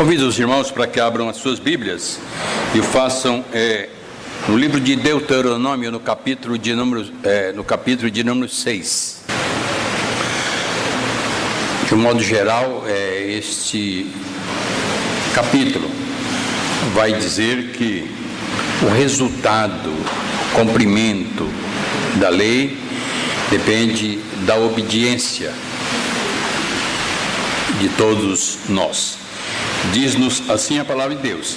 Convido os irmãos para que abram as suas Bíblias e o façam no livro de Deuteronômio, no capítulo de número 6. De um modo geral, este capítulo vai dizer que o resultado, o cumprimento da lei depende da obediência de todos nós. Diz-nos assim a palavra de Deus: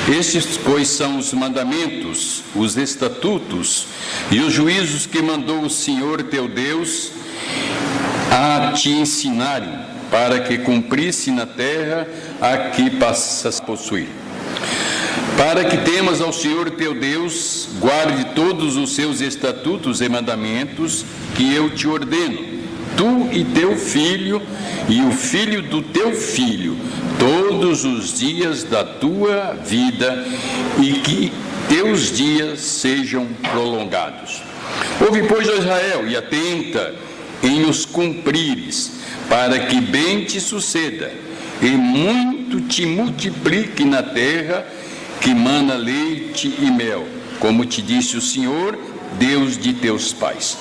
estes, pois, são os mandamentos, os estatutos e os juízos que mandou o Senhor teu Deus a te ensinarem, para que cumprisse na terra a que passas a possuir. Para que temas ao Senhor teu Deus, guarde todos os seus estatutos e mandamentos que eu te ordeno, tu e teu filho e o filho do teu filho, todos os dias da tua vida, e que teus dias sejam prolongados. Ouve, pois, ó Israel, e atenta em os cumprires, para que bem te suceda, e muito te multiplique na terra, que mana leite e mel, como te disse o Senhor, Deus de teus pais.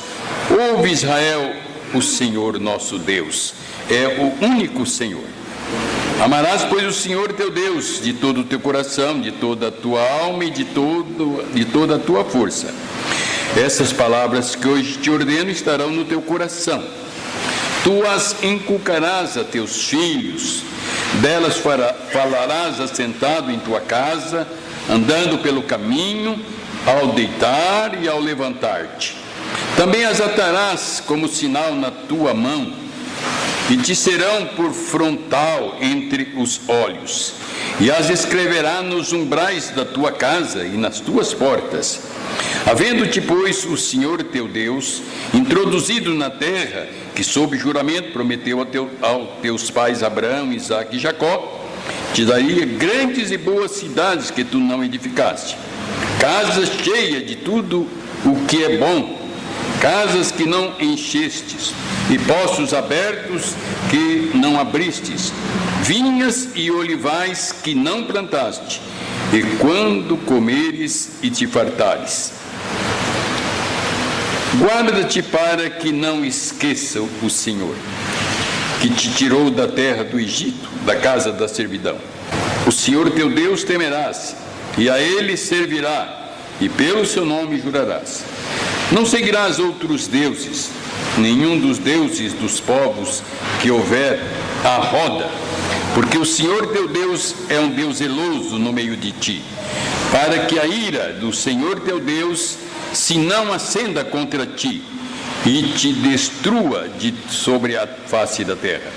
Ouve, Israel, o Senhor nosso Deus é o único Senhor. Amarás, pois, o Senhor teu Deus de todo o teu coração, de toda a tua alma e de toda a tua força. Essas palavras que hoje te ordeno estarão no teu coração. Tu as inculcarás a teus filhos, delas falarás assentado em tua casa, andando pelo caminho, ao deitar e ao levantar-te. Também as atarás como sinal na tua mão, e te serão por frontal entre os olhos, e as escreverá nos umbrais da tua casa e nas tuas portas. Havendo-te, pois, o Senhor teu Deus introduzido na terra, que sob juramento prometeu aos teus pais Abraão, Isaque e Jacó, te daria grandes e boas cidades que tu não edificaste, casas cheias de tudo o que é bom, casas que não enchestes, e poços abertos que não abristes, vinhas e olivais que não plantaste, e quando comeres e te fartares, guarda-te para que não esqueça o Senhor, que te tirou da terra do Egito, da casa da servidão. O Senhor teu Deus temerás, e a Ele servirá, e pelo seu nome jurarás. Não seguirás outros deuses, nenhum dos deuses dos povos que houver à roda, porque o Senhor teu Deus é um Deus zeloso no meio de ti, para que a ira do Senhor teu Deus se não acenda contra ti e te destrua sobre a face da terra.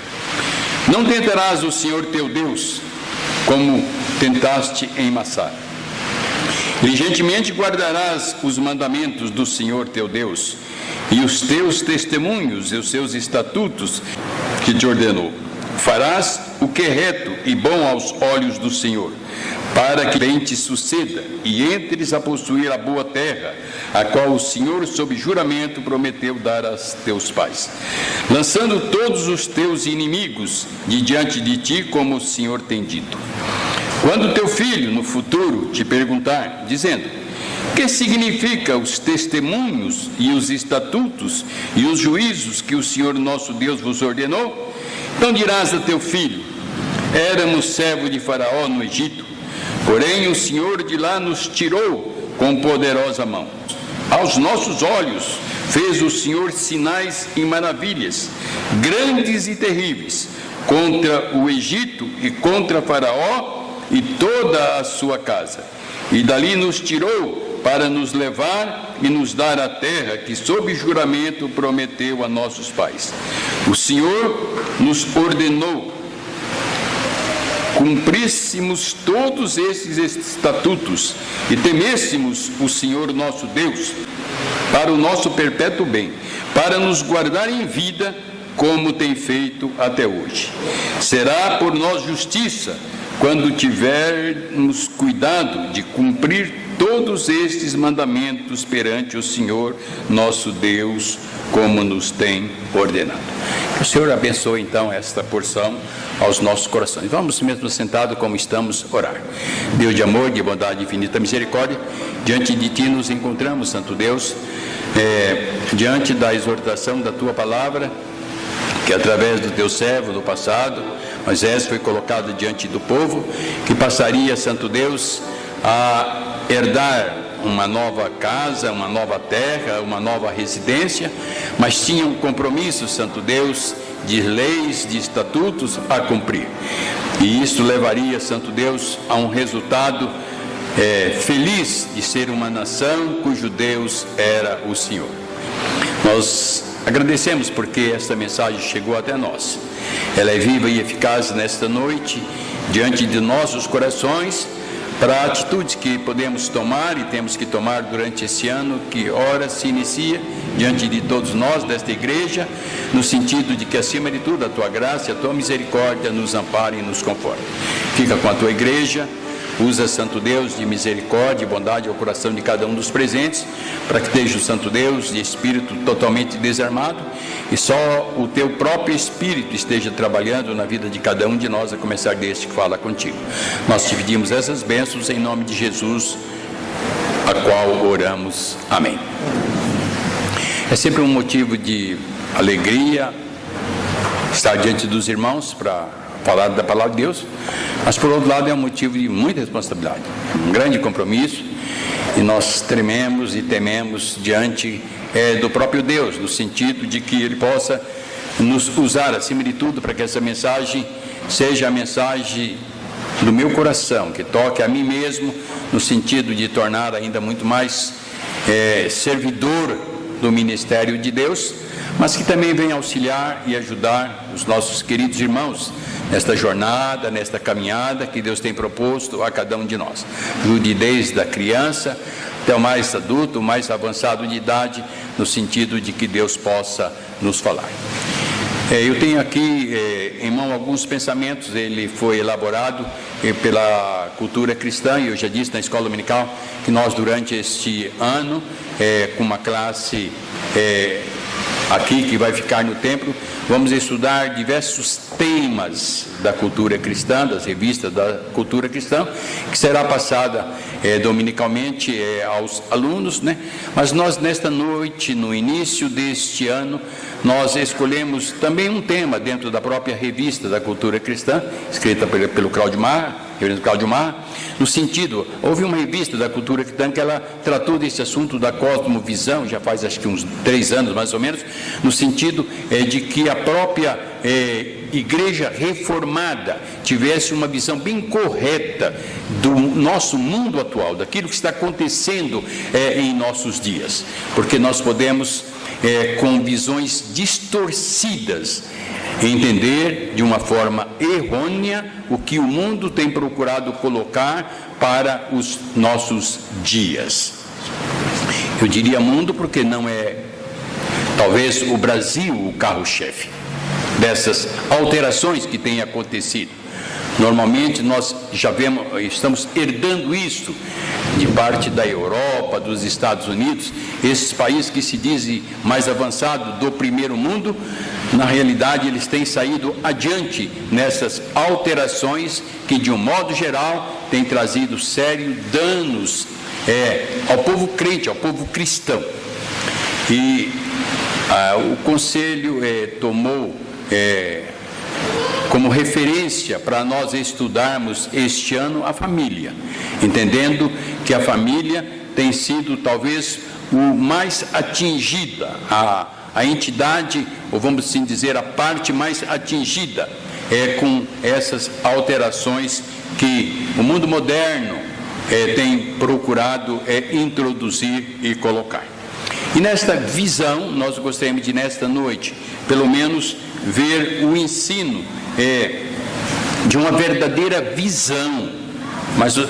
Não tentarás o Senhor teu Deus, como tentaste em Massá. Diligentemente guardarás os mandamentos do Senhor teu Deus, e os teus testemunhos e os seus estatutos que te ordenou. Farás o que é reto e bom aos olhos do Senhor, para que bem te suceda, e entres a possuir a boa terra, a qual o Senhor, sob juramento, prometeu dar a teus pais, lançando todos os teus inimigos de diante de ti, como o Senhor tem dito. Quando teu filho, no futuro, te perguntar, dizendo: que significa os testemunhos e os estatutos e os juízos que o Senhor nosso Deus vos ordenou? Então dirás a teu filho: éramos servos de Faraó no Egito, porém o Senhor de lá nos tirou com poderosa mão. Aos nossos olhos fez o Senhor sinais e maravilhas, grandes e terríveis, contra o Egito e contra Faraó e toda a sua casa. E dali nos tirou para nos levar e nos dar a terra que sob juramento prometeu a nossos pais. O Senhor nos ordenou cumpríssemos todos esses estatutos e temêssemos o Senhor nosso Deus para o nosso perpétuo bem, para nos guardar em vida como tem feito até hoje. Será por nós justiça, quando tivermos cuidado de cumprir todos estes mandamentos perante o Senhor, nosso Deus, como nos tem ordenado. Que o Senhor abençoe, então, esta porção aos nossos corações. Vamos mesmo sentados como estamos orar. Deus de amor, de bondade e infinita misericórdia, diante de Ti nos encontramos, Santo Deus, diante da exortação da Tua palavra, que através do Teu servo do passado, Moisés, foi colocado diante do povo, que passaria, Santo Deus, a herdar uma nova casa, uma nova terra, uma nova residência, mas tinha um compromisso, Santo Deus, de leis, de estatutos a cumprir. E isso levaria, Santo Deus, a um resultado feliz de ser uma nação cujo Deus era o Senhor. Nós agradecemos porque esta mensagem chegou até nós. Ela é viva e eficaz nesta noite, diante de nossos corações, para atitudes que podemos tomar e temos que tomar durante esse ano, que ora se inicia diante de todos nós desta igreja, no sentido de que, acima de tudo, a Tua graça e a Tua misericórdia nos amparem e nos confortem. Fica com a Tua igreja, usa, Santo Deus, de misericórdia e bondade ao coração de cada um dos presentes, para que esteja o Santo Deus de espírito totalmente desarmado, e só o Teu próprio Espírito esteja trabalhando na vida de cada um de nós, a começar deste que fala contigo. Nós te pedimos essas bênçãos em nome de Jesus, a qual oramos. Amém. É sempre um motivo de alegria estar diante dos irmãos para falar da palavra de Deus, mas por outro lado é um motivo de muita responsabilidade, um grande compromisso, e nós trememos e tememos diante do próprio Deus, no sentido de que Ele possa nos usar acima de tudo para que essa mensagem seja a mensagem do meu coração, que toque a mim mesmo, no sentido de tornar ainda muito mais servidor do ministério de Deus, mas que também venha auxiliar e ajudar os nossos queridos irmãos nesta jornada, nesta caminhada que Deus tem proposto a cada um de nós. Ajude desde a criança até o mais adulto, o mais avançado de idade, no sentido de que Deus possa nos falar. Eu tenho aqui em mão alguns pensamentos. Ele foi elaborado pela cultura cristã, e eu já disse na escola dominical que nós, durante este ano, com uma classe aqui que vai ficar no templo, vamos estudar diversos temas da cultura cristã, das revistas da cultura cristã, que será passada dominicalmente aos alunos, né? Mas nós, nesta noite, no início deste ano, nós escolhemos também um tema dentro da própria revista da cultura cristã, escrita pelo Cláudio Marra, reverendo Cláudio Marra, no sentido, houve uma revista da cultura cristã que ela tratou desse assunto da cosmovisão, já faz acho que uns 3 anos mais ou menos, no sentido de que a própria igreja reformada tivesse uma visão bem correta do nosso mundo atual, daquilo que está acontecendo em nossos dias, porque nós podemos, com visões distorcidas, entender de uma forma errônea o que o mundo tem procurado colocar para os nossos dias. Eu diria mundo porque não é, talvez, o Brasil o carro-chefe dessas alterações que têm acontecido. Normalmente nós já vemos, estamos herdando isso de parte da Europa, dos Estados Unidos, esses países que se dizem mais avançados do primeiro mundo. Na realidade, eles têm saído adiante nessas alterações que, de um modo geral, têm trazido sérios danos ao povo crente, ao povo cristão. E o Conselho tomou como referência para nós estudarmos este ano a família, entendendo que a família tem sido talvez o mais atingida, a entidade, ou vamos assim dizer, a parte mais atingida com essas alterações que o mundo moderno tem procurado introduzir e colocar. E nesta visão, nós gostaríamos de, nesta noite, pelo menos, ver o ensino de uma verdadeira visão,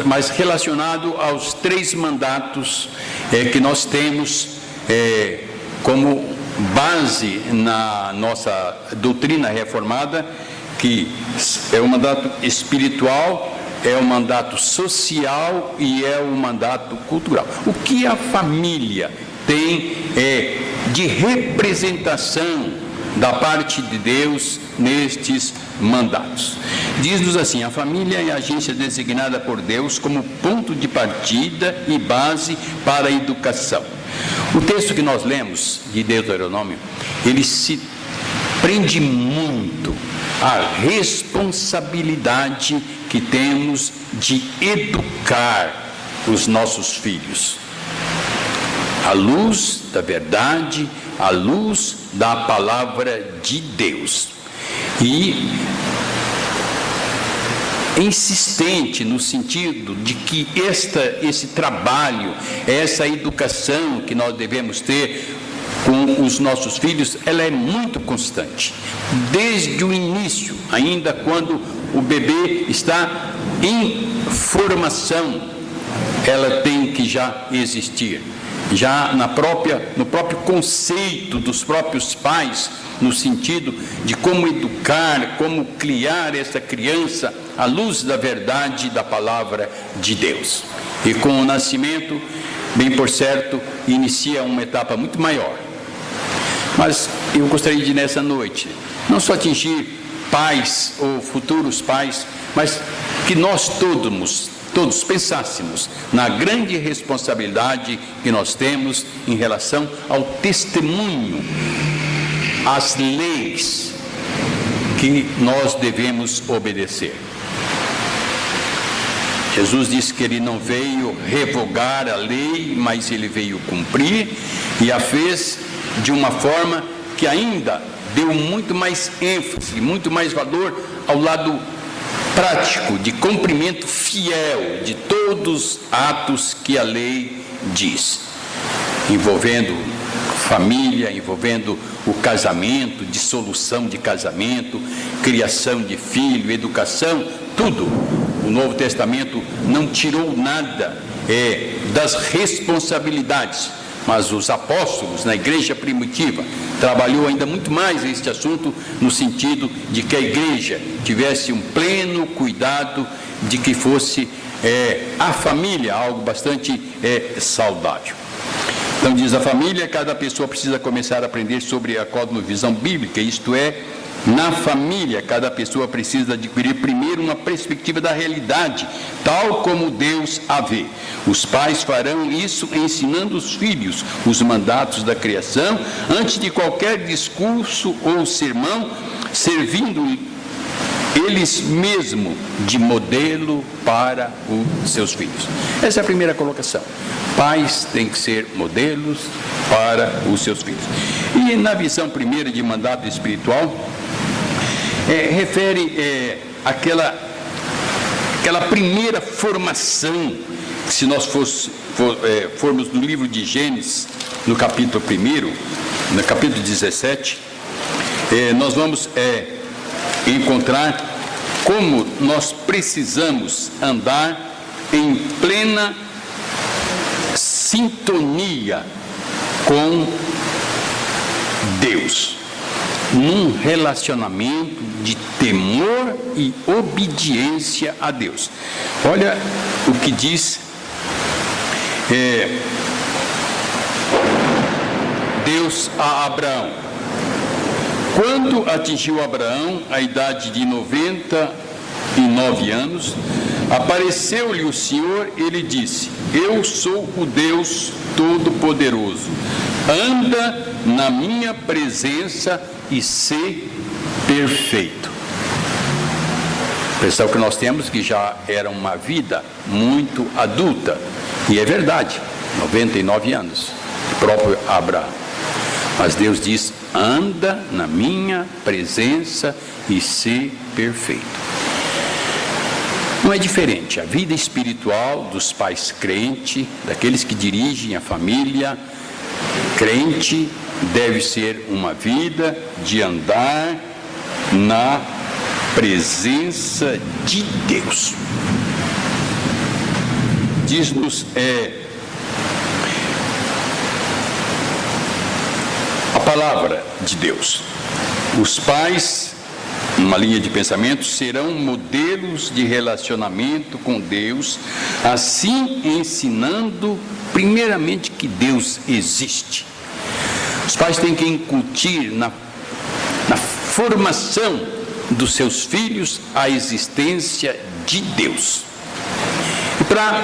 mas relacionado aos 3 mandatos que nós temos como base na nossa doutrina reformada, que é o mandato espiritual, é o mandato social e é o mandato cultural. O que a família tem de representação da parte de Deus nestes mandatos? Diz-nos assim: a família é a agência designada por Deus como ponto de partida e base para a educação. O texto que nós lemos de Deuteronômio, ele se prende muito à responsabilidade que temos de educar os nossos filhos à luz da verdade, à luz da palavra de Deus. E insistente no sentido de que esse trabalho, essa educação que nós devemos ter com os nossos filhos, ela é muito constante. Desde o início, ainda quando o bebê está em formação, ela tem que já existir. Já no próprio conceito dos próprios pais, no sentido de como educar, como criar essa criança à luz da verdade da palavra de Deus. E com o nascimento, bem por certo, inicia uma etapa muito maior. Mas eu gostaria de, nessa noite, não só atingir pais ou futuros pais, mas que nós todos pensássemos na grande responsabilidade que nós temos em relação ao testemunho, às leis que nós devemos obedecer. Jesus disse que ele não veio revogar a lei, mas ele veio cumprir, e a fez de uma forma que ainda deu muito mais ênfase, muito mais valor ao lado prático, de cumprimento fiel de todos os atos que a lei diz, envolvendo família, envolvendo o casamento, dissolução de casamento, criação de filho, educação, tudo. O Novo Testamento não tirou nada das responsabilidades, mas os apóstolos, na igreja primitiva, trabalhou ainda muito mais este assunto, no sentido de que a igreja tivesse um pleno cuidado de que fosse a família algo bastante saudável. Então diz a família, cada pessoa precisa começar a aprender sobre a cosmovisão bíblica, isto é, na família, cada pessoa precisa adquirir primeiro uma perspectiva da realidade, tal como Deus a vê. Os pais farão isso ensinando os filhos os mandatos da criação, antes de qualquer discurso ou sermão, servindo eles mesmos de modelo para os seus filhos. Essa é a primeira colocação. Pais têm que ser modelos para os seus filhos. E na visão primeira de mandato espiritual, refere aquela primeira formação, que se nós formos no livro de Gênesis, no capítulo 1, no capítulo 17, nós vamos encontrar como nós precisamos andar em plena sintonia com Deus, num relacionamento de temor e obediência a Deus. Olha o que diz Deus a Abraão. Quando atingiu Abraão a idade de 99 anos, apareceu-lhe o Senhor, ele disse: eu sou o Deus Todo-Poderoso, anda na minha presença e ser perfeito. A impressão que nós temos que já era uma vida muito adulta, e é verdade, 99 anos, o próprio Abraão. Mas Deus diz: anda na minha presença e ser perfeito. Não é diferente a vida espiritual dos pais crentes, daqueles que dirigem a família crente, deve ser uma vida de andar na presença de Deus. Diz-nos a palavra de Deus. Os pais, numa linha de pensamento, serão modelos de relacionamento com Deus, assim ensinando primeiramente que Deus existe. Os pais têm que incutir na formação dos seus filhos a existência de Deus. E para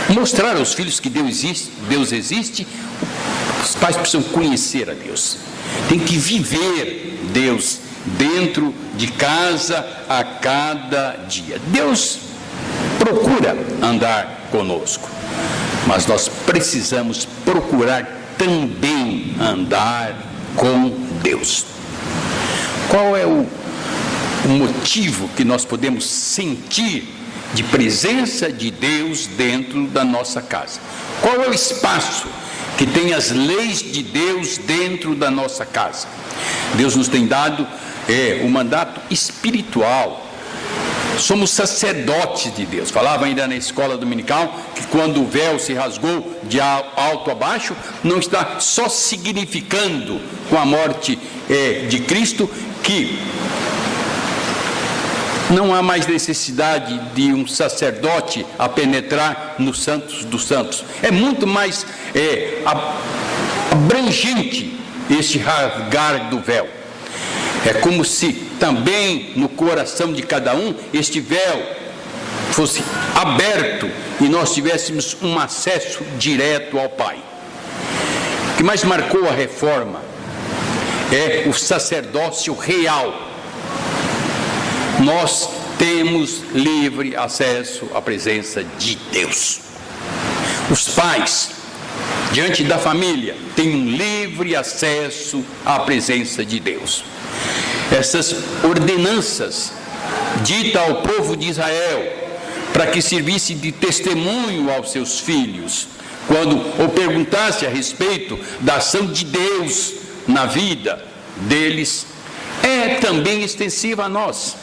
mostrar aos filhos que Deus existe, os pais precisam conhecer a Deus. Tem que viver Deus dentro de casa a cada dia. Deus procura andar conosco, mas nós precisamos procurar também andar com Deus. Qual é o motivo que nós podemos sentir de presença de Deus dentro da nossa casa? Qual é o espaço que tem as leis de Deus dentro da nossa casa? Deus nos tem dado um mandato espiritual. Somos sacerdotes de Deus. Falava ainda na escola dominical que quando o véu se rasgou de alto a baixo, não está só significando com a morte de Cristo que não há mais necessidade de um sacerdote a penetrar nos santos dos santos. É muito mais abrangente este rasgar do véu. É como se também no coração de cada um este véu fosse aberto e nós tivéssemos um acesso direto ao Pai. O que mais marcou a reforma é o sacerdócio real. Nós temos livre acesso à presença de Deus. Os pais, diante da família, têm um livre acesso à presença de Deus. Essas ordenanças ditas ao povo de Israel para que servisse de testemunho aos seus filhos, quando ou perguntasse a respeito da ação de Deus na vida deles, é também extensiva a nós.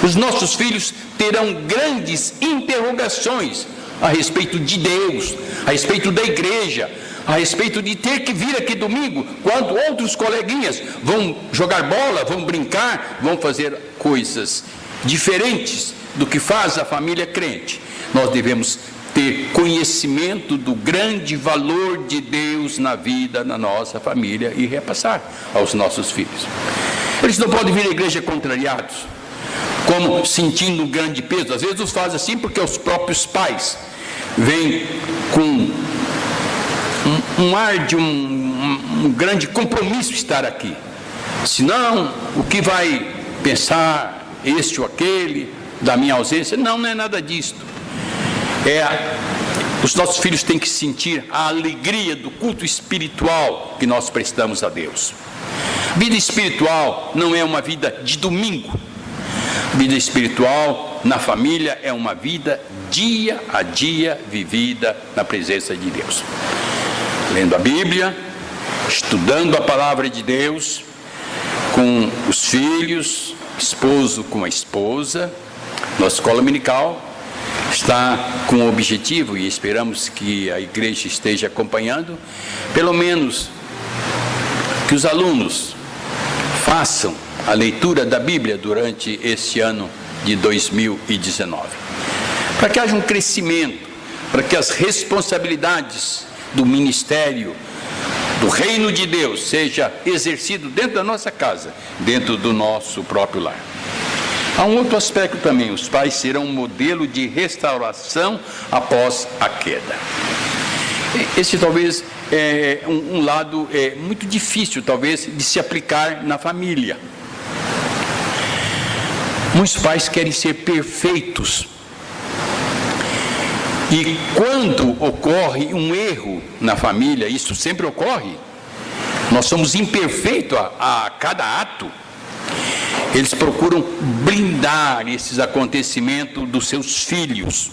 Os nossos filhos terão grandes interrogações a respeito de Deus, a respeito da igreja, a respeito de ter que vir aqui domingo, quando outros coleguinhas vão jogar bola, vão brincar, vão fazer coisas diferentes do que faz a família crente. Nós devemos ter conhecimento do grande valor de Deus na vida da nossa família e repassar aos nossos filhos. Eles não podem vir à igreja contrariados, como sentindo um grande peso. Às vezes os fazem assim porque os próprios pais vêm com um ar de um grande compromisso estar aqui. Senão, o que vai pensar este ou aquele da minha ausência? Não é nada disto. Os nossos filhos têm que sentir a alegria do culto espiritual que nós prestamos a Deus. Vida espiritual não é uma vida de domingo. Vida espiritual na família é uma vida dia a dia vivida na presença de Deus. Lendo a Bíblia, estudando a palavra de Deus, com os filhos, esposo com a esposa. Nossa escola dominical está com o objetivo, e esperamos que a igreja esteja acompanhando, pelo menos que os alunos façam a leitura da Bíblia durante este ano de 2019. Para que haja um crescimento, para que as responsabilidades do ministério, do reino de Deus, seja exercido dentro da nossa casa, dentro do nosso próprio lar. Há um outro aspecto também: os pais serão um modelo de restauração após a queda. Esse talvez é um lado muito difícil, talvez, de se aplicar na família. Muitos pais querem ser perfeitos. E quando ocorre um erro na família, isso sempre ocorre, nós somos imperfeitos a cada ato. Eles procuram blindar esses acontecimentos dos seus filhos.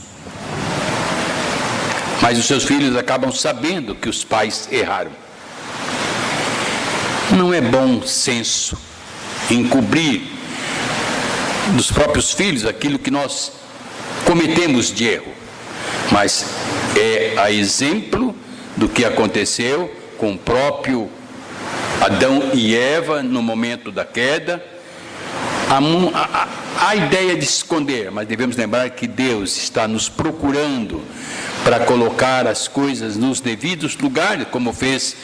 Mas os seus filhos acabam sabendo que os pais erraram. Não é bom senso encobrir dos próprios filhos aquilo que nós cometemos de erro. Mas é a exemplo do que aconteceu com o próprio Adão e Eva, no momento da queda, a ideia de se esconder, mas devemos lembrar que Deus está nos procurando para colocar as coisas nos devidos lugares, como fez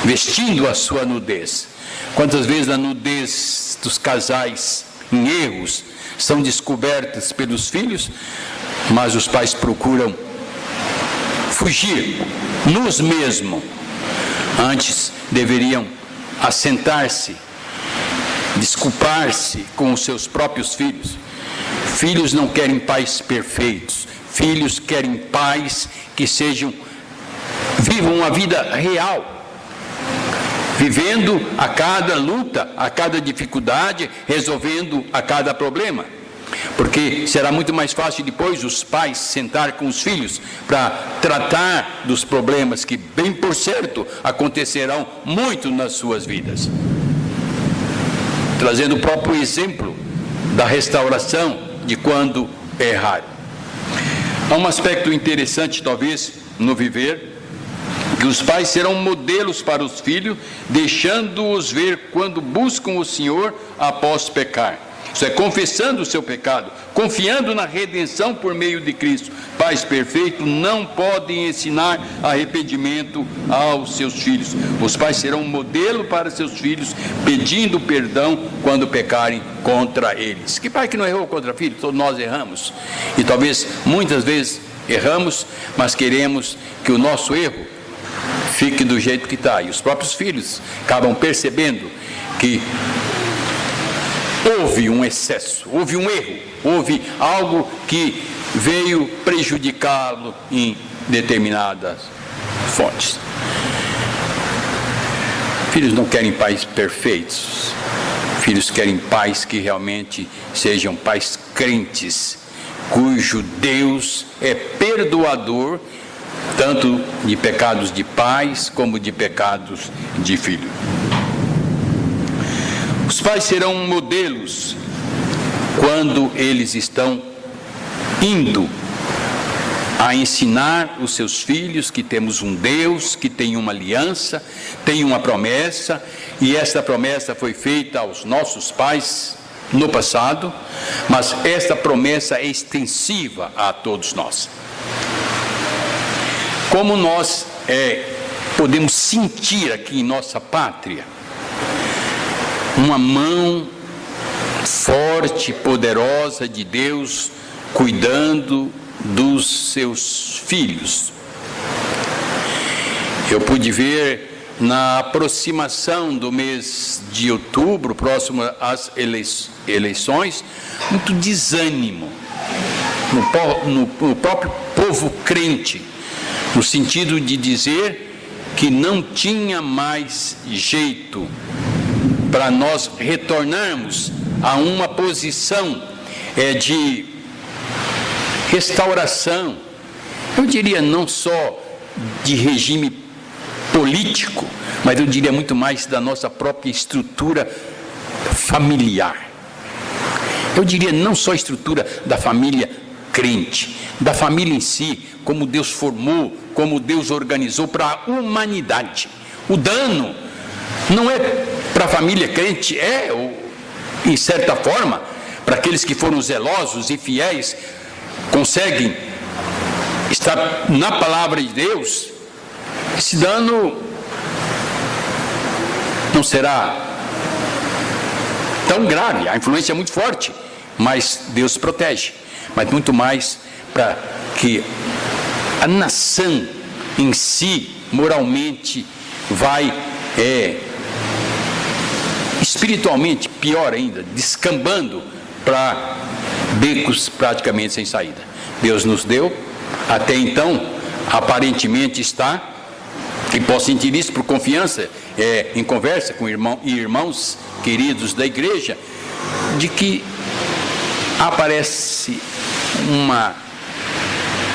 vestindo a sua nudez. Quantas vezes a nudez dos casais em erros são descobertas pelos filhos, mas os pais procuram fugir, nos mesmo. Antes deveriam assentar-se, desculpar-se com os seus próprios filhos. Filhos não querem pais perfeitos, filhos querem pais que vivam uma vida real, vivendo a cada luta, a cada dificuldade, resolvendo a cada problema. Porque será muito mais fácil depois os pais sentar com os filhos para tratar dos problemas que, bem por certo, acontecerão muito nas suas vidas. Trazendo o próprio exemplo da restauração de quando erraram. Há um aspecto interessante, talvez, no viver, que os pais serão modelos para os filhos, deixando-os ver quando buscam o Senhor após pecar. Isso é, confessando o seu pecado, confiando na redenção por meio de Cristo. Pais perfeitos não podem ensinar arrependimento aos seus filhos. Os pais serão um modelo para seus filhos, pedindo perdão quando pecarem contra eles. Que pai que não errou contra filho? Todos nós erramos. E talvez muitas vezes erramos, mas queremos que o nosso erro fique do jeito que está. E os próprios filhos acabam percebendo que houve um excesso, houve um erro, houve algo que veio prejudicá-lo em determinadas fontes. Filhos não querem pais perfeitos, filhos querem pais que realmente sejam pais crentes, cujo Deus é perdoador, tanto de pecados de pais como de pecados de filhos. Os pais serão modelos quando eles estão indo a ensinar os seus filhos que temos um Deus, que tem uma aliança, tem uma promessa, e esta promessa foi feita aos nossos pais no passado, mas esta promessa é extensiva a todos nós. Como nós podemos sentir aqui em nossa pátria uma mão forte, poderosa de Deus cuidando dos seus filhos. Eu pude ver na aproximação do mês de outubro, próximo às eleições, muito desânimo no próprio povo crente, no sentido de dizer que não tinha mais jeito para nós retornarmos a uma posição de restauração, eu diria não só de regime político, mas eu diria muito mais da nossa própria estrutura familiar. Eu diria não só a estrutura da família crente, da família em si, como Deus formou, como Deus organizou para a humanidade. O dano não é para a família crente, em certa forma, para aqueles que foram zelosos e fiéis, conseguem estar na palavra de Deus, esse dano não será tão grave, a influência é muito forte, mas Deus protege, mas muito mais para que a nação em si, moralmente, vai espiritualmente, pior ainda, descambando para becos praticamente sem saída. Deus nos deu, até então, aparentemente está, e posso sentir isso por confiança, em conversa com irmãos queridos da igreja, de que aparece uma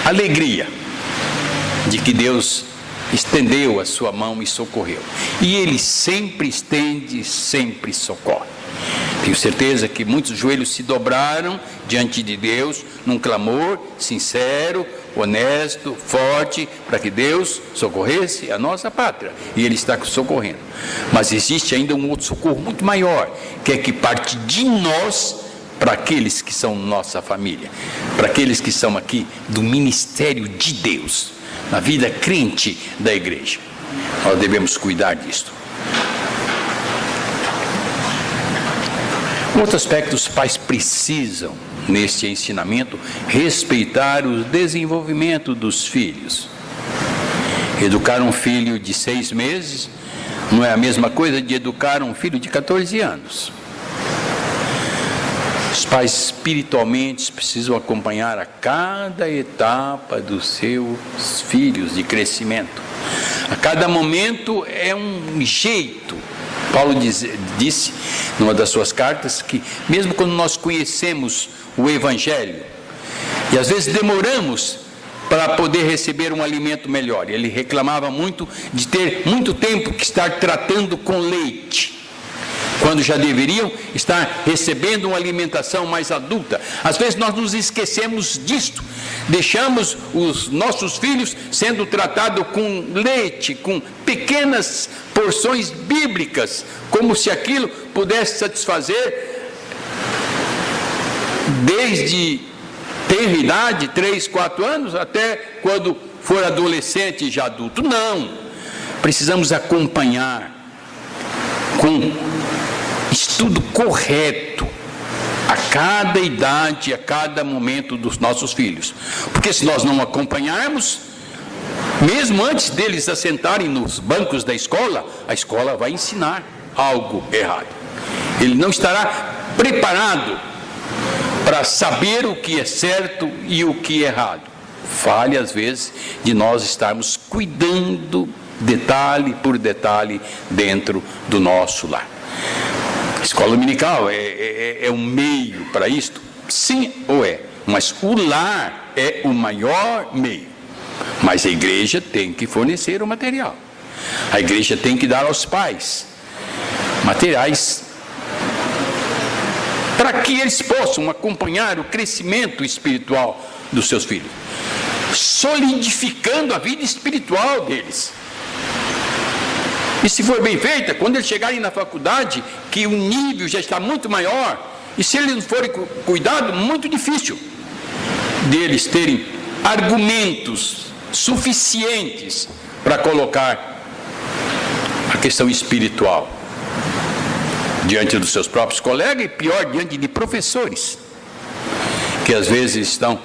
alegria de que Deus estendeu a sua mão e socorreu. E Ele sempre estende, sempre socorre. Tenho certeza que muitos joelhos se dobraram diante de Deus num clamor sincero, honesto, forte, para que Deus socorresse a nossa pátria. E Ele está socorrendo. Mas existe ainda um outro socorro muito maior, que é que parte de nós para aqueles que são nossa família, para aqueles que são aqui do ministério de Deus, na vida crente da igreja. Nós devemos cuidar disto. Outro aspecto, os pais precisam, neste ensinamento, respeitar o desenvolvimento dos filhos. Educar um filho de 6 meses não é a mesma coisa de educar um filho de 14 anos. Os pais espiritualmente precisam acompanhar a cada etapa dos seus filhos de crescimento. A cada momento é um jeito. Paulo disse, numa das suas cartas, que mesmo quando nós conhecemos o Evangelho, e às vezes demoramos para poder receber um alimento melhor, ele reclamava muito de ter muito tempo que estar tratando com leite, quando já deveriam estar recebendo uma alimentação mais adulta. Às vezes nós nos esquecemos disto, deixamos os nossos filhos sendo tratados com leite, com pequenas porções bíblicas, como se aquilo pudesse satisfazer desde tenra idade, 3, 4 anos, até quando for adolescente e já adulto. Não, precisamos acompanhar com estudo correto a cada idade, a cada momento dos nossos filhos, porque se nós não acompanharmos, mesmo antes deles assentarem nos bancos da escola, a escola vai ensinar algo errado. Ele não estará preparado para saber o que é certo e o que é errado. Falha às vezes de nós estarmos cuidando detalhe por detalhe dentro do nosso lar. Escola dominical é um meio para isto? Sim ou é, mas o lar é o maior meio. Mas a igreja tem que fornecer o material. A igreja tem que dar aos pais materiais para que eles possam acompanhar o crescimento espiritual dos seus filhos, solidificando a vida espiritual deles. E se for bem feita, quando eles chegarem na faculdade, que o nível já está muito maior, e se eles não forem cuidados, muito difícil deles terem argumentos suficientes para colocar a questão espiritual diante dos seus próprios colegas, e pior, diante de professores, que às vezes estão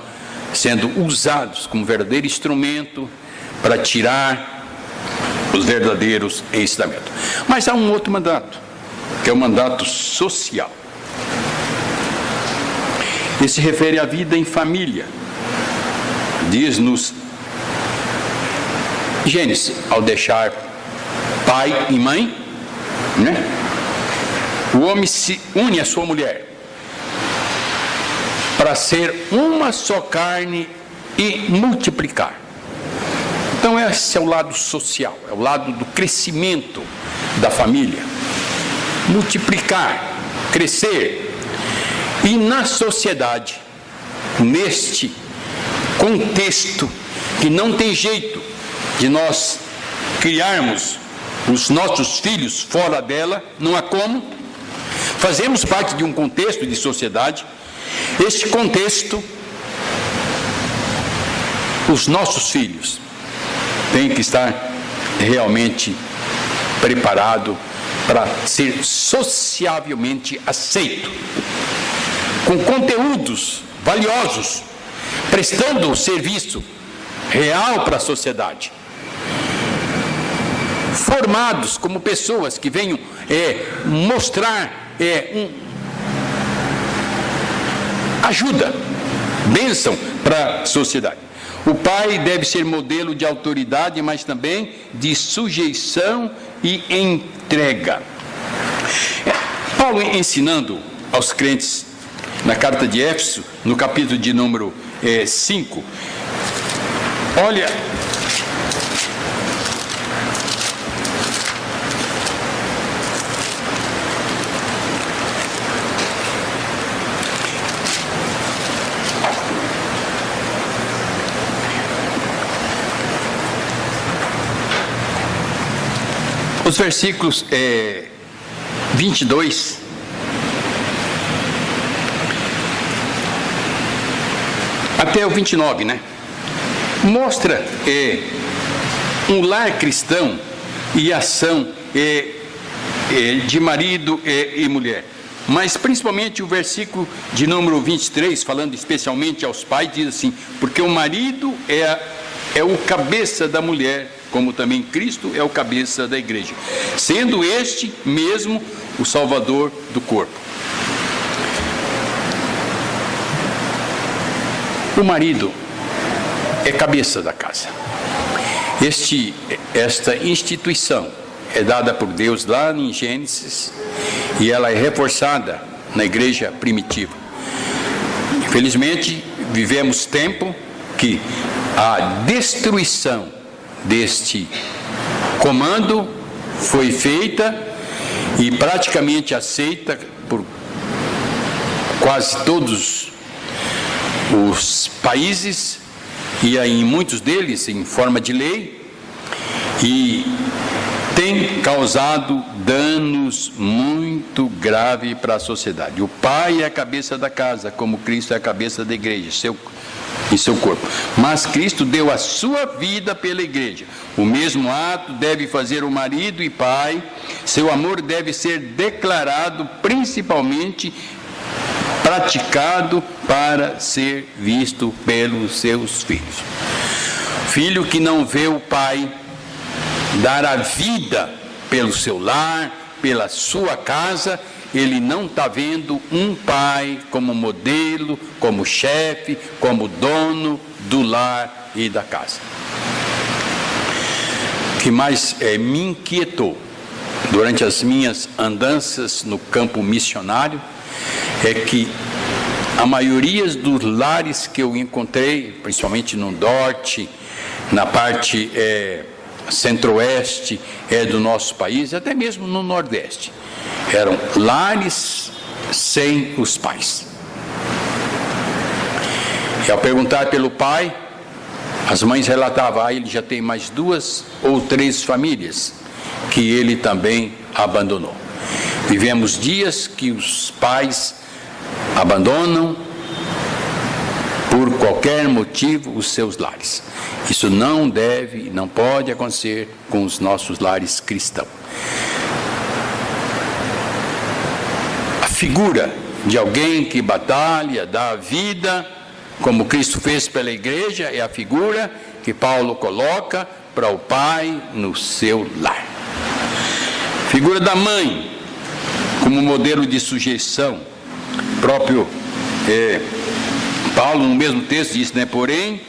sendo usados como verdadeiro instrumento para tirar os verdadeiros ensinamentos. Mas há um outro mandato, que é o mandato social. Esse se refere à vida em família. Diz-nos Gênesis, ao deixar pai e mãe, né? O homem se une à sua mulher para ser uma só carne e multiplicar. Então esse é o lado social, é o lado do crescimento da família. Multiplicar, crescer. E na sociedade, neste contexto que não tem jeito de nós criarmos os nossos filhos fora dela, não há como. Fazemos parte de um contexto de sociedade. Este contexto, os nossos filhos têm que estar realmente preparado para ser sociavelmente aceito, com conteúdos valiosos, prestando serviço real para a sociedade, formados como pessoas que venham mostrar ajuda, bênção para a sociedade. O pai deve ser modelo de autoridade, mas também de sujeição e entrega. Paulo ensinando aos crentes na carta de Éfeso, no capítulo de número 5, olha, Os versículos 22 até o 29, né? Mostra um lar cristão e ação de marido e mulher. Mas principalmente o versículo de número 23, falando especialmente aos pais, diz assim: porque o marido é o cabeça da mulher, como também Cristo é o cabeça da igreja, sendo este mesmo o Salvador do corpo. O marido é cabeça da casa. Esta instituição é dada por Deus lá em Gênesis e ela é reforçada na igreja primitiva. Infelizmente, vivemos tempo que a destruição deste comando foi feita e praticamente aceita por quase todos os países, e em muitos deles em forma de lei, e tem causado danos muito graves para a sociedade. O pai é a cabeça da casa, como Cristo é a cabeça da igreja, em seu corpo. Mas Cristo deu a sua vida pela igreja. O mesmo ato deve fazer o marido e pai. Seu amor deve ser declarado, principalmente praticado, para ser visto pelos seus filhos. Filho que não vê o pai dar a vida pelo seu lar, pela sua casa, ele não está vendo um pai como modelo, como chefe, como dono do lar e da casa. O que mais me inquietou durante as minhas andanças no campo missionário é que a maioria dos lares que eu encontrei, principalmente no norte, na parte centro-oeste do nosso país, até mesmo no nordeste, eram lares sem os pais. E ao perguntar pelo pai, as mães relatavam: ele já tem mais 2 ou 3 famílias que ele também abandonou. Vivemos dias que os pais abandonam por qualquer motivo os seus lares. Isso não pode acontecer com os nossos lares cristãos. A figura de alguém que batalha, dá a vida, como Cristo fez pela igreja, é a figura que Paulo coloca para o pai no seu lar. Figura da mãe, como modelo de sujeição. Próprio Paulo, no mesmo texto, diz, né? Porém,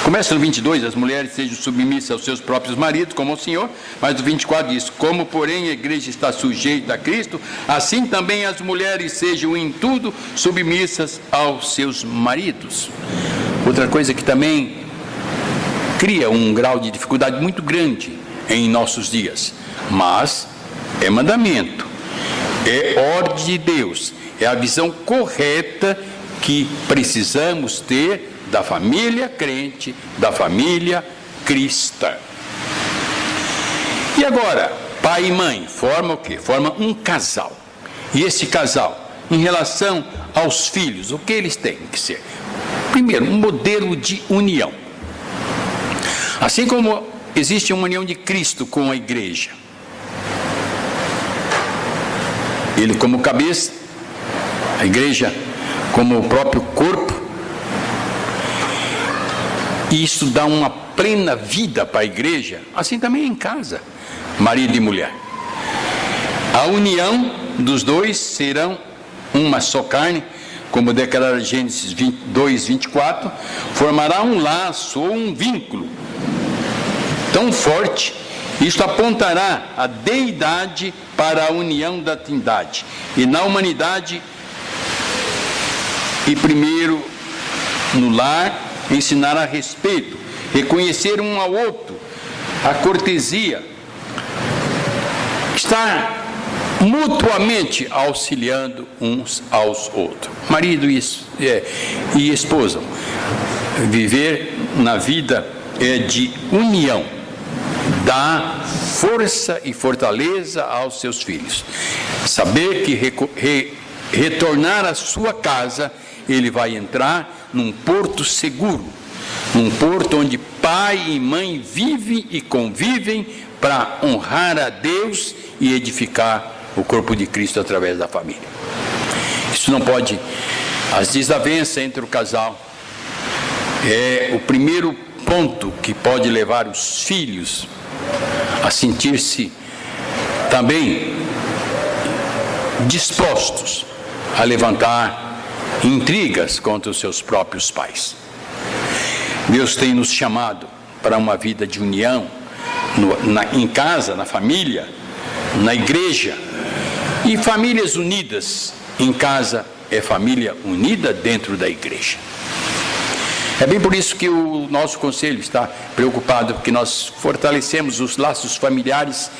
começa no 22, as mulheres sejam submissas aos seus próprios maridos, como ao Senhor, mas no 24 diz: como, porém, a igreja está sujeita a Cristo, assim também as mulheres sejam em tudo submissas aos seus maridos. Outra coisa que também cria um grau de dificuldade muito grande em nossos dias, mas é mandamento, é ordem de Deus, é a visão correta que precisamos ter da família crente, da família cristã. E agora, pai e mãe formam o quê? Formam um casal. E esse casal, em relação aos filhos, o que eles têm que ser? Primeiro, um modelo de união. Assim como existe uma união de Cristo com a igreja, ele como cabeça, a igreja como o próprio corpo, e isso dá uma plena vida para a igreja, assim também em casa, marido e mulher. A união dos dois serão uma só carne, como declara Gênesis 2, 24, formará um laço ou um vínculo tão forte. Isto apontará a deidade para a união da trindade. E na humanidade, e primeiro no lar, ensinar a respeito, reconhecer um ao outro, a cortesia, estar mutuamente auxiliando uns aos outros. Marido e esposa, viver na vida de união, dá força e fortaleza aos seus filhos. Saber que retornar à sua casa, ele vai entrar num porto seguro, num porto onde pai e mãe vivem e convivem para honrar a Deus e edificar o corpo de Cristo através da família. Isso não pode, as desavenças entre o casal é o primeiro ponto que pode levar os filhos a sentir-se também dispostos a levantar intrigas contra os seus próprios pais. Deus tem nos chamado para uma vida de união em casa, na família, na igreja. E famílias unidas em casa é família unida dentro da igreja. É bem por isso que o nosso conselho está preocupado, porque nós fortalecemos os laços familiares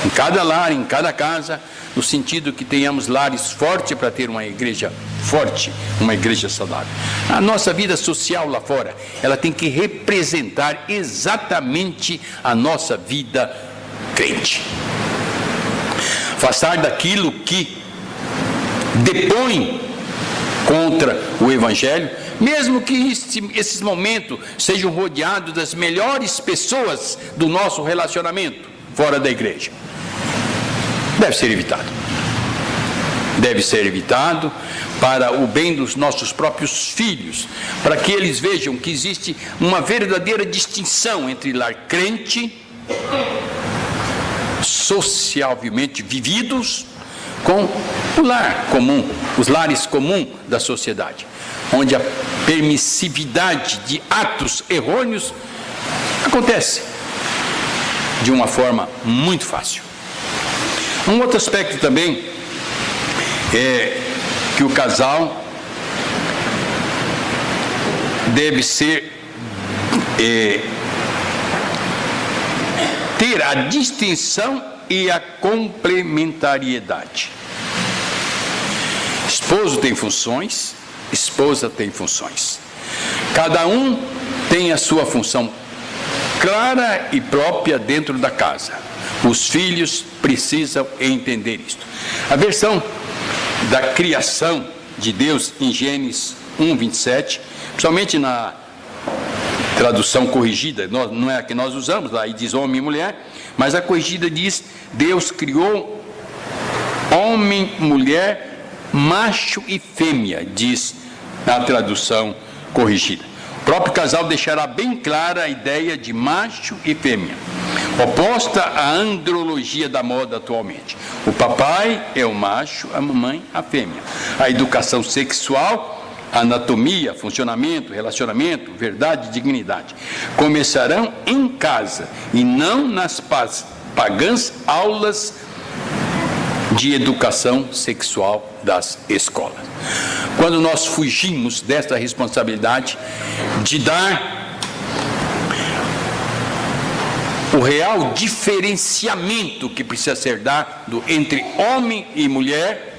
em cada lar, em cada casa, no sentido que tenhamos lares fortes para ter uma igreja forte, uma igreja saudável. A nossa vida social lá fora, ela tem que representar exatamente a nossa vida crente. Afastar daquilo que depõe contra o Evangelho, mesmo que esses momentos sejam rodeados das melhores pessoas do nosso relacionamento fora da igreja. Deve ser evitado. Deve ser evitado para o bem dos nossos próprios filhos, para que eles vejam que existe uma verdadeira distinção entre lar crente, socialmente vividos, com o lar comum, os lares comuns da sociedade, onde a permissividade de atos errôneos acontece de uma forma muito fácil. Um outro aspecto também é que o casal deve ter a distinção e a complementariedade. Esposo tem funções, esposa tem funções. Cada um tem a sua função clara e própria dentro da casa. Os filhos precisam entender isto. A versão da criação de Deus em Gênesis 1:27, principalmente na tradução corrigida, não é a que nós usamos, lá e diz homem e mulher, mas a corrigida diz: Deus criou homem, mulher, macho e fêmea, diz na tradução corrigida. O próprio casal deixará bem clara a ideia de macho e fêmea, oposta à andrologia da moda atualmente. O papai é o macho, a mamãe a fêmea. A educação sexual, anatomia, funcionamento, relacionamento, verdade e dignidade começarão em casa e não nas pagãs aulas de educação sexual das escolas. Quando nós fugimos desta responsabilidade de dar o real diferenciamento que precisa ser dado entre homem e mulher,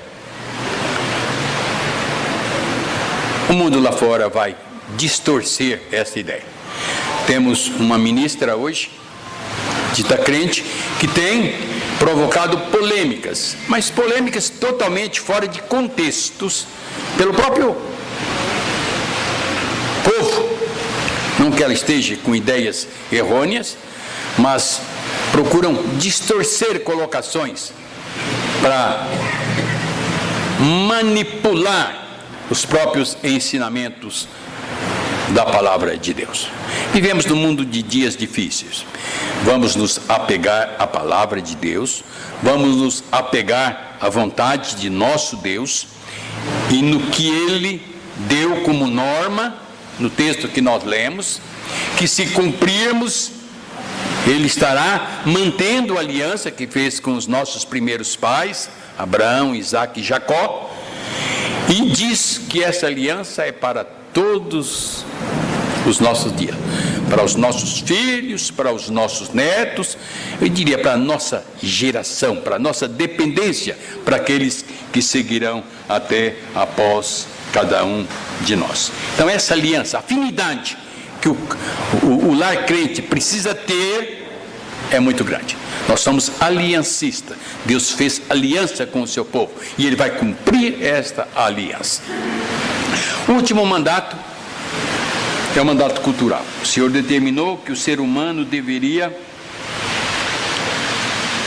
o mundo lá fora vai distorcer essa ideia. Temos uma ministra hoje, dita crente, que tem provocado polêmicas, mas polêmicas totalmente fora de contextos, pelo próprio povo. Não que ela esteja com ideias errôneas, mas procuram distorcer colocações para manipular os próprios ensinamentos da palavra de Deus. Vivemos num mundo de dias difíceis. Vamos nos apegar à palavra de Deus, vamos nos apegar à vontade de nosso Deus e no que Ele deu como norma, no texto que nós lemos, que se cumprirmos, Ele estará mantendo a aliança que fez com os nossos primeiros pais, Abraão, Isaque e Jacó, e diz que essa aliança é para todos os nossos dias, para os nossos filhos, para os nossos netos, eu diria para a nossa geração, para a nossa dependência, para aqueles que seguirão até após cada um de nós. Então essa aliança, a afinidade que o lar crente precisa ter é muito grande. Nós somos aliancistas. Deus fez aliança com o seu povo e Ele vai cumprir esta aliança. O último mandato é o mandato cultural. O Senhor determinou que o ser humano deveria,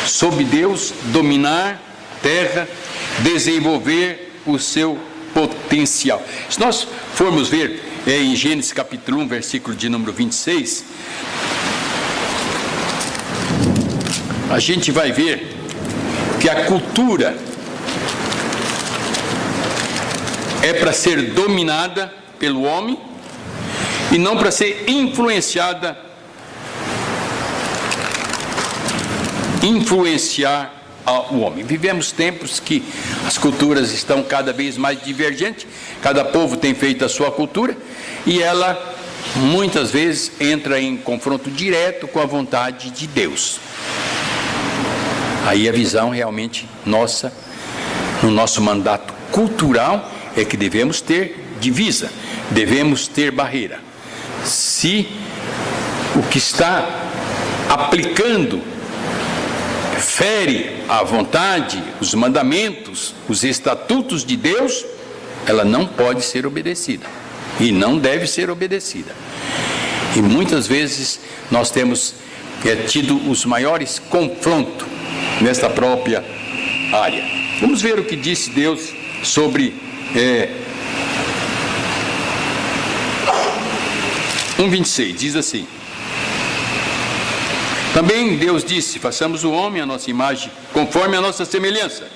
sob Deus, dominar a terra, desenvolver o seu potencial. Se nós formos ver em Gênesis capítulo 1, versículo de número 26, a gente vai ver que a cultura é para ser dominada pelo homem e não para ser influenciar o homem. Vivemos tempos que as culturas estão cada vez mais divergentes, cada povo tem feito a sua cultura e ela muitas vezes entra em confronto direto com a vontade de Deus. Aí a visão realmente nossa, no nosso mandato cultural, é que devemos ter divisa, devemos ter barreira. Se o que está aplicando fere a vontade, os mandamentos, os estatutos de Deus, ela não pode ser obedecida e não deve ser obedecida. E muitas vezes nós temos tido os maiores confrontos nesta própria área. Vamos ver o que disse Deus sobre 1:26, diz assim: também Deus disse: façamos o homem à nossa imagem, conforme a nossa semelhança.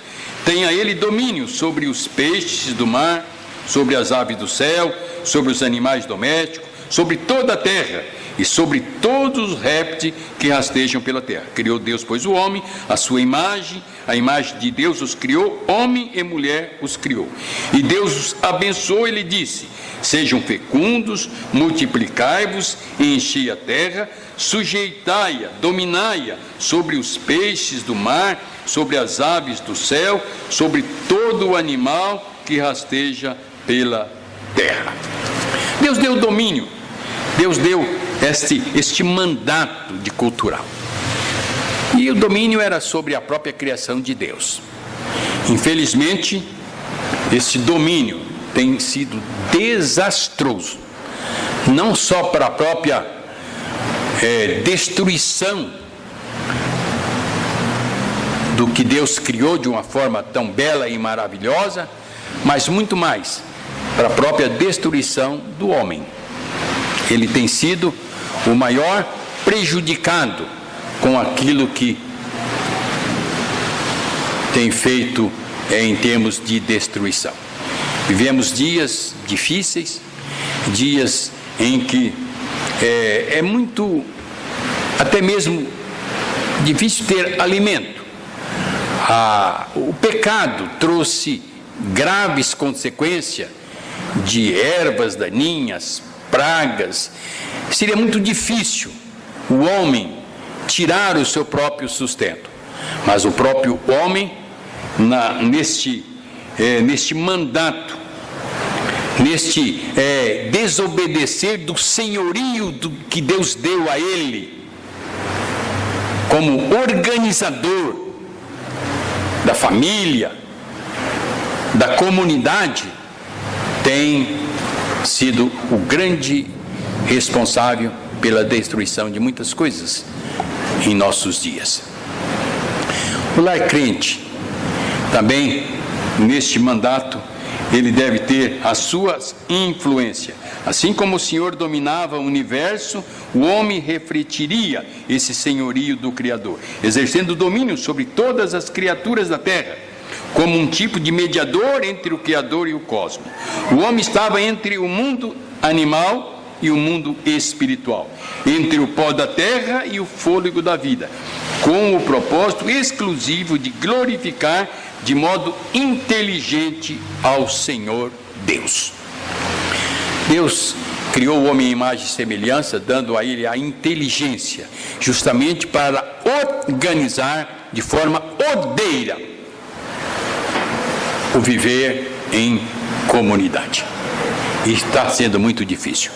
Tenha ele domínio sobre os peixes do mar, sobre as aves do céu, sobre os animais domésticos, sobre toda a terra e sobre todos os répteis que rastejam pela terra. Criou Deus, pois, o homem, a sua imagem, a imagem de Deus os criou, homem e mulher os criou. E Deus os abençoou e lhe disse: sejam fecundos, multiplicai-vos e enchei a terra, sujeitai-a, dominai-a sobre os peixes do mar, sobre as aves do céu, sobre todo o animal que rasteja pela terra. Deus deu domínio, Deus deu este mandato de cultural. E o domínio era sobre a própria criação de Deus. Infelizmente, esse domínio tem sido desastroso, não só para a própria destruição do que Deus criou de uma forma tão bela e maravilhosa, mas muito mais para a própria destruição do homem. Ele tem sido o maior prejudicado com aquilo que tem feito em termos de destruição. Vivemos dias difíceis, dias em que é muito, até mesmo, difícil ter alimento. O pecado trouxe graves consequências de ervas daninhas, pragas. Seria muito difícil o homem tirar o seu próprio sustento, mas o próprio homem, neste mandato, neste desobedecer do senhorio que Deus deu a ele, como organizador da família, da comunidade, tem sido o grande responsável pela destruição de muitas coisas em nossos dias. O lar crente também, neste mandato, ele deve ter as suas influências. Assim como o Senhor dominava o universo, o homem refletiria esse senhorio do Criador, exercendo domínio sobre todas as criaturas da terra, como um tipo de mediador entre o Criador e o cosmos. O homem estava entre o mundo animal e o mundo espiritual, entre o pó da terra e o fôlego da vida, com o propósito exclusivo de glorificar de modo inteligente ao Senhor Deus. Deus criou o homem em imagem e semelhança, dando a ele a inteligência, justamente para organizar de forma ordeira o viver em comunidade. E está sendo muito difícil.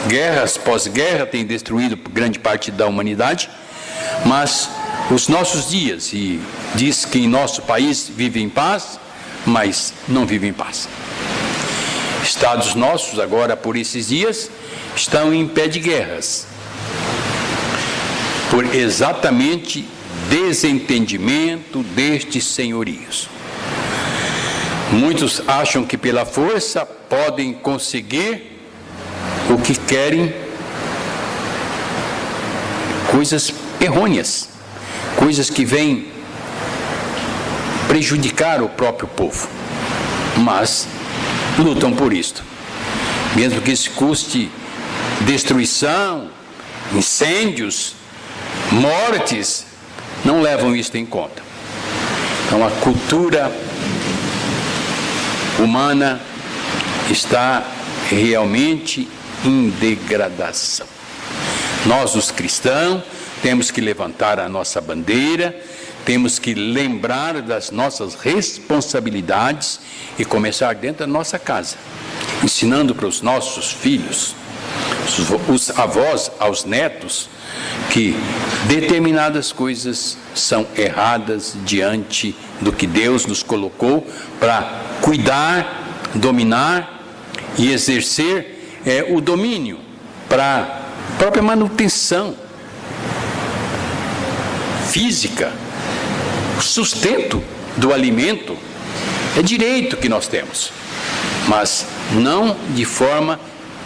Guerras pós-guerra têm destruído grande parte da humanidade, Mas os nossos dias, e diz que em nosso país vive em paz, mas não vive em paz. Estados nossos, agora por esses dias, estão em pé de guerras, por exatamente desentendimento destes senhorios. Muitos acham que pela força podem conseguir o que querem, coisas errôneas, coisas que vêm prejudicar o próprio povo, mas lutam por isto, mesmo que isso custe destruição, incêndios, mortes, não levam isto em conta. Então a cultura humana está realmente em degradação. Nós, os cristãos, temos que levantar a nossa bandeira, temos que lembrar das nossas responsabilidades e começar dentro da nossa casa, ensinando para os nossos filhos, os avós aos netos, que determinadas coisas são erradas diante do que Deus nos colocou para cuidar, dominar e exercer o domínio para a própria manutenção física, o sustento do alimento. É direito que nós temos, mas não de forma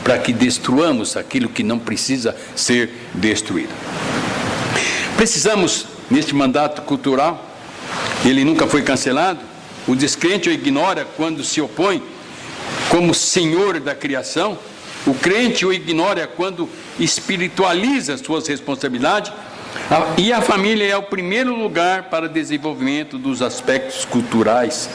para que destruamos aquilo que não precisa ser destruído. Precisamos, neste mandato cultural, ele nunca foi cancelado, o descrente o ignora quando se opõe como senhor da criação, o crente o ignora quando espiritualiza suas responsabilidades, e a família é o primeiro lugar para desenvolvimento dos aspectos culturais,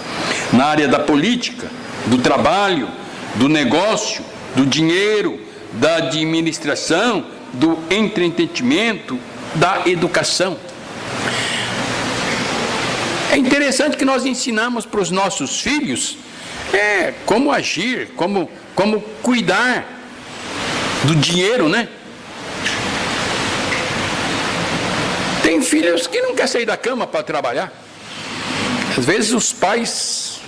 na área da política, do trabalho, do negócio, do dinheiro, da administração, do entretenimento, da educação. É interessante que nós ensinamos para os nossos filhos como agir, como cuidar do dinheiro, né? Tem filhos que não querem sair da cama para trabalhar. Às vezes os pais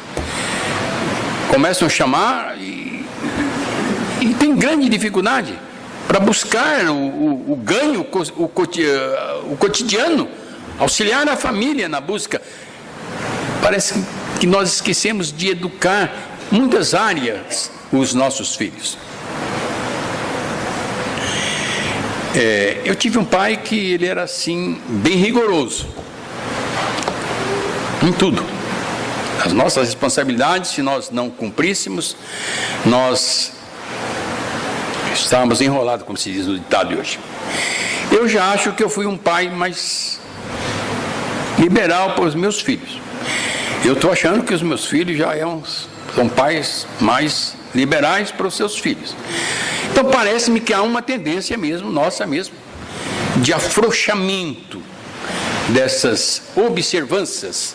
começam a chamar e tem grande dificuldade para buscar o ganho, o cotidiano, auxiliar a família na busca. Parece que nós esquecemos de educar muitas áreas os nossos filhos. Eu tive um pai que ele era assim, bem rigoroso em tudo. As nossas responsabilidades, se nós não cumpríssemos, nós estávamos enrolados, como se diz no ditado de hoje. Eu já acho que eu fui um pai mais liberal para os meus filhos. Eu estou achando que os meus filhos já são pais mais liberais para os seus filhos. Então parece-me que há uma tendência mesmo, nossa mesmo, de afrouxamento dessas observâncias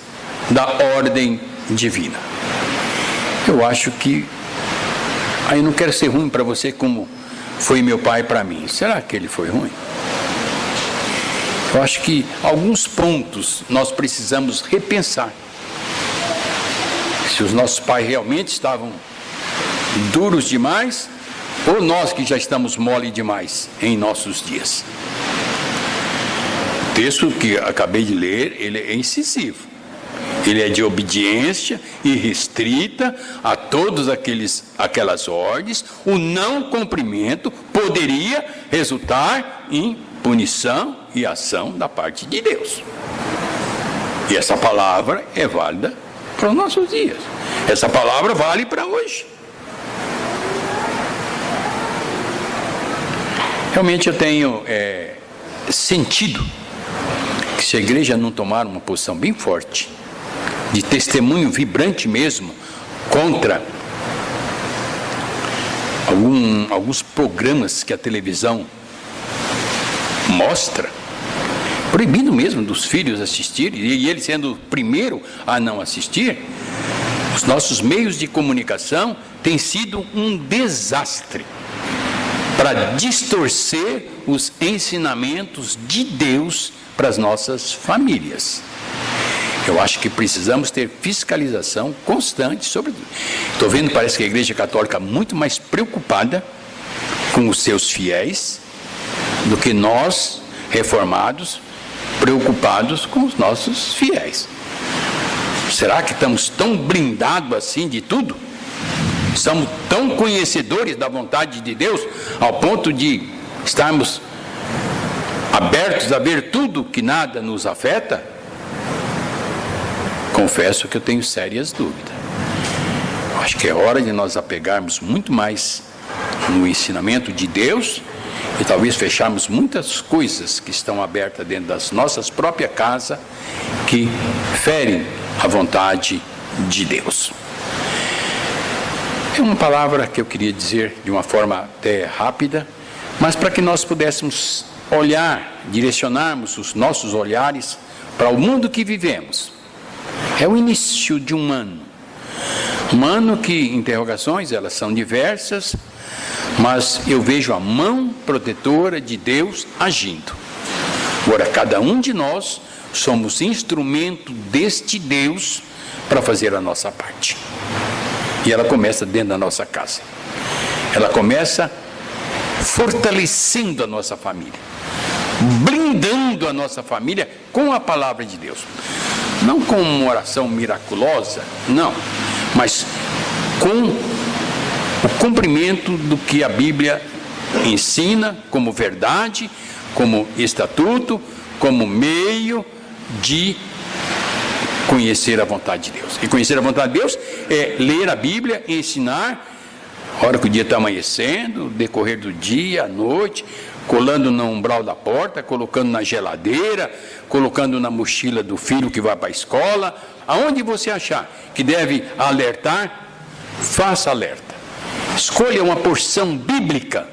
da ordem divina. Eu acho que, aí não quero ser ruim para você como foi meu pai para mim. Será que ele foi ruim? Eu acho que alguns pontos nós precisamos repensar. Se os nossos pais realmente estavam duros demais, ou nós que já estamos mole demais em nossos dias. O texto que acabei de ler, ele é incisivo. Ele é de obediência irrestrita a todas aquelas ordens. O não cumprimento poderia resultar em punição e ação da parte de Deus. E essa palavra é válida para os nossos dias. Essa palavra vale para hoje. Realmente eu tenho sentido que se a igreja não tomar uma posição bem forte, de testemunho vibrante mesmo, contra alguns programas que a televisão mostra, proibindo mesmo dos filhos assistirem, e ele sendo o primeiro a não assistir, os nossos meios de comunicação têm sido um desastre. para distorcer os ensinamentos de Deus para as nossas famílias. Eu acho que precisamos ter fiscalização constante sobre isso. Estou vendo, parece que a Igreja Católica é muito mais preocupada com os seus fiéis do que nós, reformados, preocupados com os nossos fiéis. Será que estamos tão blindados assim de tudo? Somos tão conhecedores da vontade de Deus, ao ponto de estarmos abertos a ver tudo que nada nos afeta? Confesso que eu tenho sérias dúvidas. Acho que é hora de nós apegarmos muito mais no ensinamento de Deus e talvez fecharmos muitas coisas que estão abertas dentro das nossas próprias casas, que ferem a vontade de Deus. É uma palavra que eu queria dizer de uma forma até rápida, mas para que nós pudéssemos olhar, direcionarmos os nossos olhares para o mundo que vivemos. É o início de um ano. Um ano que interrogações, elas são diversas, mas eu vejo a mão protetora de Deus agindo. Agora, cada um de nós somos instrumento deste Deus para fazer a nossa parte. E ela começa dentro da nossa casa. Ela começa fortalecendo a nossa família, blindando a nossa família com a palavra de Deus. Não com uma oração miraculosa, não, mas com o cumprimento do que a Bíblia ensina como verdade, como estatuto, como meio de conhecer a vontade de Deus. E conhecer a vontade de Deus é ler a Bíblia e ensinar, a hora que o dia está amanhecendo, decorrer do dia, à noite, colando no umbral da porta, colocando na geladeira, colocando na mochila do filho que vai para a escola. Aonde você achar que deve alertar, faça alerta. Escolha uma porção bíblica,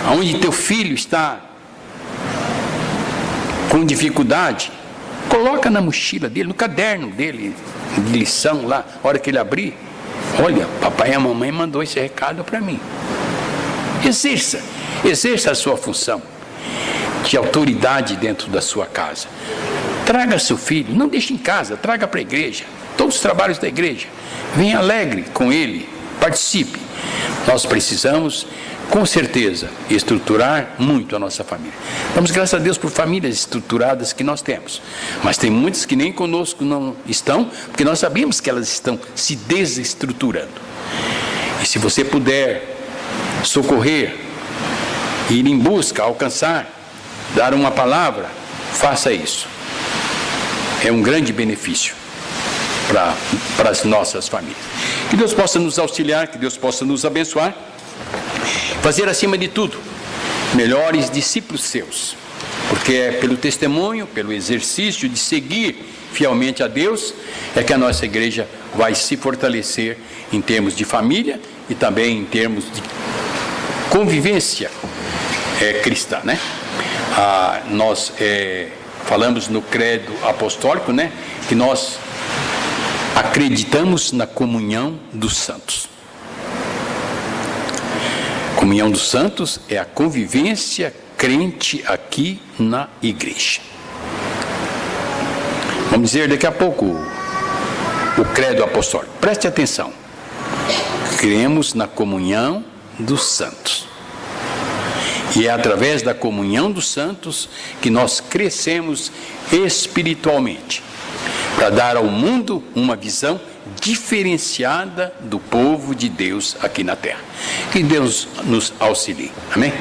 aonde teu filho está com dificuldade, coloca na mochila dele, no caderno dele, de lição lá, a hora que ele abrir, olha, papai e a mamãe mandou esse recado para mim. Exerça a sua função de autoridade dentro da sua casa. Traga seu filho, não deixe em casa, traga para a igreja, todos os trabalhos da igreja. Venha alegre com ele, participe. Nós precisamos, com certeza, estruturar muito a nossa família. Damos graças a Deus por famílias estruturadas que nós temos, mas tem muitas que nem conosco não estão, porque nós sabemos que elas estão se desestruturando. E se você puder socorrer, ir em busca, alcançar, dar uma palavra, faça isso. É um grande benefício para as nossas famílias. Que Deus possa nos auxiliar, que Deus possa nos abençoar, fazer acima de tudo melhores discípulos seus, porque é pelo testemunho, pelo exercício de seguir fielmente a Deus, é que a nossa igreja vai se fortalecer em termos de família e também em termos de convivência cristã, né? Nós falamos no credo apostólico, né, que nós acreditamos na comunhão dos santos. Comunhão dos santos é a convivência crente aqui na igreja. Vamos dizer daqui a pouco o credo apostólico. Preste atenção. Cremos na comunhão dos santos. E é através da comunhão dos santos que nós crescemos espiritualmente, para dar ao mundo uma visão diferenciada do povo de Deus aqui na terra. Que Deus nos auxilie. Amém?